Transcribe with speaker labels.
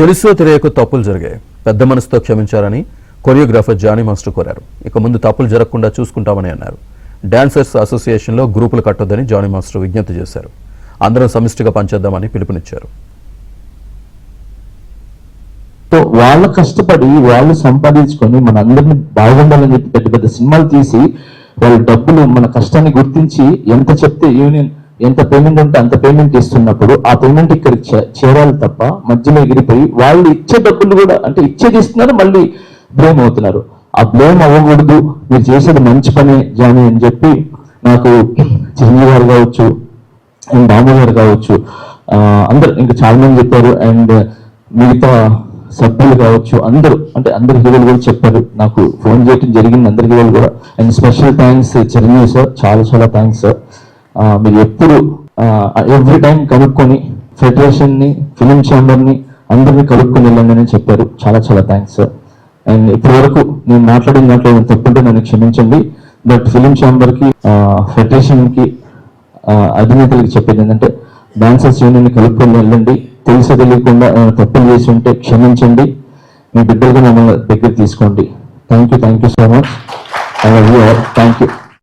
Speaker 1: తెలుసో తెలియక తప్పులు జరిగాయి, పెద్ద మనసుతో క్షమించారని కొరియోగ్రాఫర్ జానీ మాస్టర్ కోరారు. ఇక ముందు తప్పులు జరగకుండా చూసుకుంటామని అన్నారు. డాన్సర్స్ అసోసియేషన్లో గ్రూపులు కట్టొద్దని జానీ మాస్టర్ విజ్ఞప్తి చేశారు. అందరం సమిష్టిగా పనిచేద్దామని పిలుపునిచ్చారు.
Speaker 2: వాళ్ళు కష్టపడి వాళ్ళు సంపాదించుకొని మన అందరిని బాగుండాలని చెప్పి పెద్ద పెద్ద సినిమాలు తీసి వాళ్ళ డబ్బులు మన కష్టాన్ని గుర్తించి ఎంత చెప్తే యూనియన్ ఎంత పేమెంట్ ఉంటే అంత పేమెంట్ ఇస్తున్నప్పుడు ఆ పేమెంట్ ఇక్కడికి చేరాలి తప్ప మధ్యలో ఎగిరిపోయి వాళ్ళు ఇచ్చే డబ్బులు కూడా అంటే ఇచ్చేది ఇస్తున్నారు, మళ్ళీ బ్లేమ్ అవుతున్నారు. ఆ బ్లేమ్ అవ్వకూడదు, మీరు చేసేది మంచి పనే జానీ అని చెప్పి నాకు చిరంజీవి గారు కావచ్చు అండ్ బాబు గారు కావచ్చు అందరు ఇంకా చాలా మంది చెప్పారు. అండ్ మిగతా సభ్యులు కావచ్చు అందరూ అంటే అందరు హీరోలు కూడా చెప్పారు, నాకు ఫోన్ చేయడం జరిగింది అందరి హీరోలు కూడా. And special thanks Chiranjeevi sir, చాలా చాలా థ్యాంక్స్ సార్. మీరు ఎప్పుడు ఎవ్రీ టైం కనుక్కొని ఫెడరేషన్ని ఫిలిం ఛాంబర్ని అందరినీ కలుపుకొని వెళ్ళండి చెప్పారు. చాలా చాలా థ్యాంక్స్ సార్. అండ్ ఇప్పటి వరకు నేను మాట్లాడిన దాంట్లో తప్పుంటే నన్ను క్షమించండి. బట్ ఫిలిం ఛాంబర్కి ఫెడరేషన్కి అధినేతలకు చెప్పేది ఏంటంటే డాన్సర్స్ యూనియన్ని కలుపుకొని వెళ్ళండి, తెలిసి తెలియకుండా తప్పులు చేసి ఉంటే క్షమించండి, మీ బిడ్డలుగా మమ్మల్ని దగ్గర తీసుకోండి. Thank you so much. Thank you.